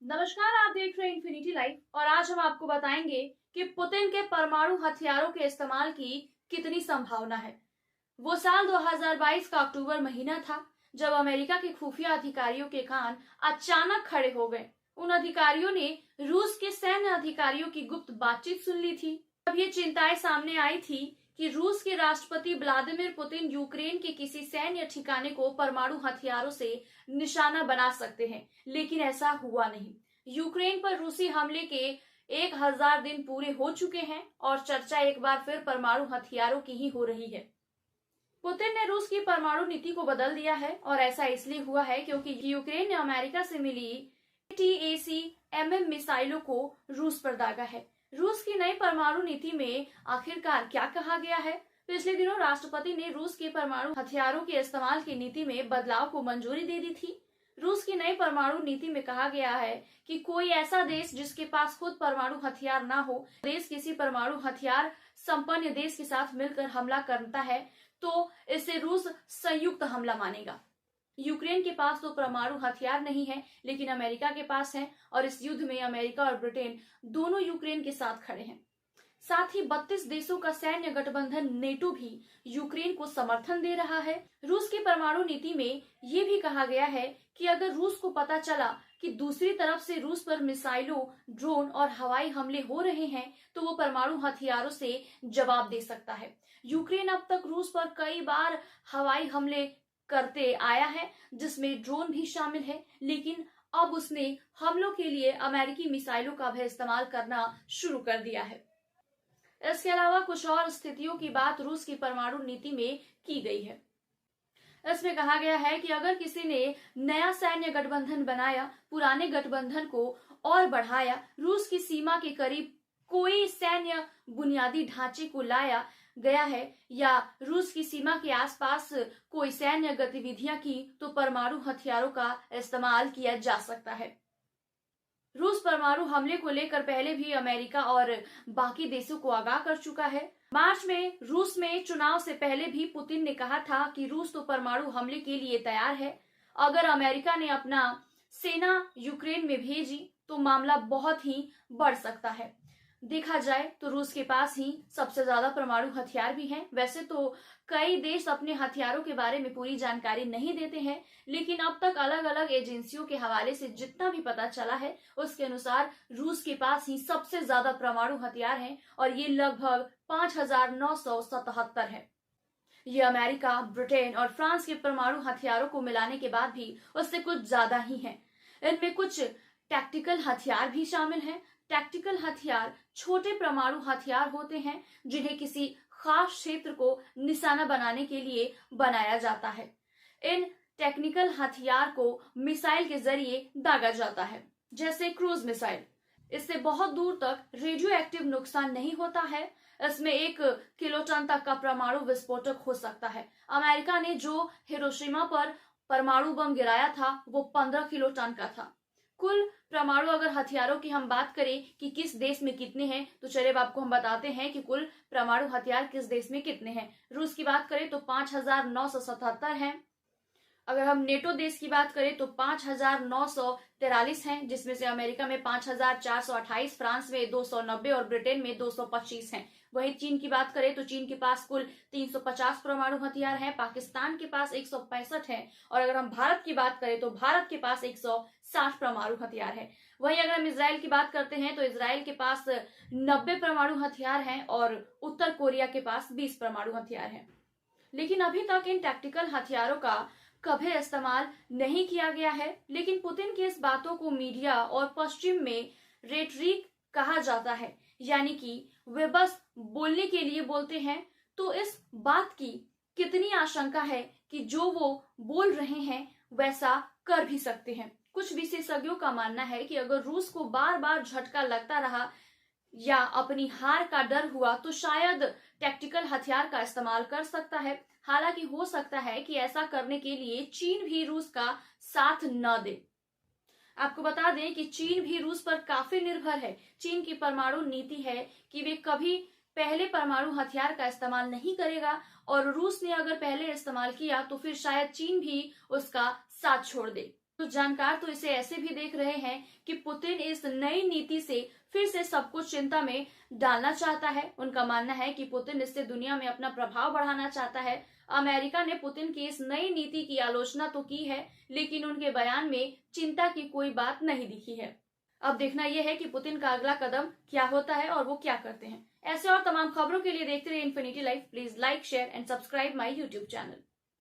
नमस्कार, आप देख रहे हैं इन्फिनिटी लाइव और आज हम आपको बताएंगे कि पुतिन के परमाणु हथियारों के इस्तेमाल की कितनी संभावना है। वो साल 2022 का अक्टूबर महीना था जब अमेरिका के खुफिया अधिकारियों के कान अचानक खड़े हो गए। उन अधिकारियों ने रूस के सैन्य अधिकारियों की गुप्त बातचीत सुन ली थी। अब ये चिंताएं सामने आई थी कि रूस के राष्ट्रपति व्लादिमीर पुतिन यूक्रेन के किसी सैन्य ठिकाने को परमाणु हथियारों से निशाना बना सकते हैं, लेकिन ऐसा हुआ नहीं। यूक्रेन पर रूसी हमले के 1000 दिन पूरे हो चुके हैं और चर्चा एक बार फिर परमाणु हथियारों की ही हो रही है। पुतिन ने रूस की परमाणु नीति को बदल दिया है और ऐसा इसलिए हुआ है क्योंकि यूक्रेन ने अमेरिका से मिली ATACMS मिसाइलों को रूस पर दागा है। रूस की नई परमाणु नीति में आखिरकार क्या कहा गया है? पिछले दिनों राष्ट्रपति ने रूस के परमाणु हथियारों के इस्तेमाल की नीति में बदलाव को मंजूरी दे दी थी। रूस की नई परमाणु नीति में कहा गया है कि कोई ऐसा देश जिसके पास खुद परमाणु हथियार ना हो, देश किसी परमाणु हथियार संपन्न देश के साथ मिलकर हमला करता है तो इसे रूस संयुक्त हमला मानेगा। यूक्रेन के पास तो परमाणु हथियार नहीं है, लेकिन अमेरिका के पास है और इस युद्ध में अमेरिका और ब्रिटेन दोनों यूक्रेन के साथ खड़े हैं। साथ ही 32 देशों का सैन्य गठबंधन नेटो भी यूक्रेन को समर्थन दे रहा है। रूस की परमाणु नीति में ये भी कहा गया है कि अगर रूस को पता चला कि दूसरी तरफ से रूस पर मिसाइलों, ड्रोन और हवाई हमले हो रहे हैं तो वो परमाणु हथियारों से जवाब दे सकता है। यूक्रेन अब तक रूस पर कई बार हवाई हमले करते आया है, जिसमें ड्रोन भी शामिल है, लेकिन अब उसने हमलों के लिए अमेरिकी मिसाइलों का भी इस्तेमाल करना शुरू कर दिया है। इसके अलावा कुछ और स्थितियों की बात रूस की परमाणु नीति में की गई है। इसमें कहा गया है कि अगर किसी ने नया सैन्य गठबंधन बनाया, पुराने गठबंधन को और बढ़ाया, रूस की सीमा के करीब कोई सैन्य बुनियादी ढांचे को लाया गया है या रूस की सीमा के आसपास कोई सैन्य गतिविधियां की, तो परमाणु हथियारों का इस्तेमाल किया जा सकता है। रूस परमाणु हमले को लेकर पहले भी अमेरिका और बाकी देशों को आगाह कर चुका है। मार्च में रूस में चुनाव से पहले भी पुतिन ने कहा था कि रूस तो परमाणु हमले के लिए तैयार है। अगर अमेरिका ने अपना सेना यूक्रेन में भेजी तो मामला बहुत ही बढ़ सकता है। देखा जाए तो रूस के पास ही सबसे ज्यादा परमाणु हथियार भी हैं। वैसे तो कई देश अपने हथियारों के बारे में पूरी जानकारी नहीं देते हैं, लेकिन अब तक अलग अलग एजेंसियों के हवाले से जितना भी पता चला है उसके अनुसार रूस के पास ही सबसे ज्यादा परमाणु हथियार हैं और ये लगभग 5977 है। ये अमेरिका, ब्रिटेन और फ्रांस के परमाणु हथियारों को मिलाने के बाद भी उससे कुछ ज्यादा ही है। इनमें कुछ टैक्टिकल हथियार भी शामिल हैं। टैक्टिकल हथियार छोटे परमाणु हथियार होते हैं जिन्हें किसी खास क्षेत्र को निशाना बनाने के लिए बनाया जाता है। इन टेक्निकल हथियार को मिसाइल के जरिए दागा जाता है, जैसे क्रूज मिसाइल। इससे बहुत दूर तक रेडियो एक्टिव नुकसान नहीं होता है। इसमें 1 किलोटन तक का परमाणु विस्फोटक हो सकता है। अमेरिका ने जो हिरोशिमा पर परमाणु बम गिराया था वो 15 किलोटन का था। कुल परमाणु अगर हथियारों की हम बात करें कि किस देश में कितने हैं, तो चलिए आपको हम बताते हैं कि कुल परमाणु हथियार किस देश में कितने हैं। रूस की बात करें तो 5977 हैं। अगर हम नेटो देश की बात करें तो 5943 हैं, जिसमें से अमेरिका में 5428, फ्रांस में 290 और ब्रिटेन में 225 हैं। वहीं चीन की बात करें तो चीन के पास कुल 350 परमाणु हथियार हैं, पाकिस्तान के पास 165 है और अगर हम भारत की बात करें तो भारत के पास 160 परमाणु हथियार है। वहीं अगर हम इजराइल की बात करते हैं तो इजराइल के पास 90 परमाणु हथियार हैं और उत्तर कोरिया के पास 20 परमाणु हथियार हैं। लेकिन अभी तक इन टैक्टिकल हथियारों का कभी इस्तेमाल नहीं किया गया है। लेकिन पुतिन की इस बातों को मीडिया और पश्चिम में रेटरिक कहा जाता है, यानी कि वे बस बोलने के लिए बोलते हैं। तो इस बात की कितनी आशंका है कि जो वो बोल रहे हैं वैसा कर भी सकते हैं। कुछ विशेषज्ञों का मानना है कि अगर रूस को बार बार झटका लगता रहा या अपनी हार का डर हुआ तो शायद टैक्टिकल हथियार का इस्तेमाल कर सकता है। हालांकि हो सकता है कि ऐसा करने के लिए चीन भी रूस का साथ न दे। आपको बता दें कि चीन भी रूस पर काफी निर्भर है। चीन की परमाणु नीति है कि वे कभी पहले परमाणु हथियार का इस्तेमाल नहीं करेगा और रूस ने अगर पहले इस्तेमाल किया तो फिर शायद चीन भी उसका साथ छोड़ दे। तो जानकार तो इसे ऐसे भी देख रहे हैं कि पुतिन इस नई नीति से फिर से सब कुछ चिंता में डालना चाहता है। उनका मानना है कि पुतिन इससे दुनिया में अपना प्रभाव बढ़ाना चाहता है। अमेरिका ने पुतिन की इस नई नीति की आलोचना तो की है, लेकिन उनके बयान में चिंता की कोई बात नहीं दिखी है। अब देखना यह है कि पुतिन का अगला कदम क्या होता है और वो क्या करते हैं। ऐसे और तमाम खबरों के लिए देखते रहिए infinity life. Please like, share and subscribe my YouTube channel.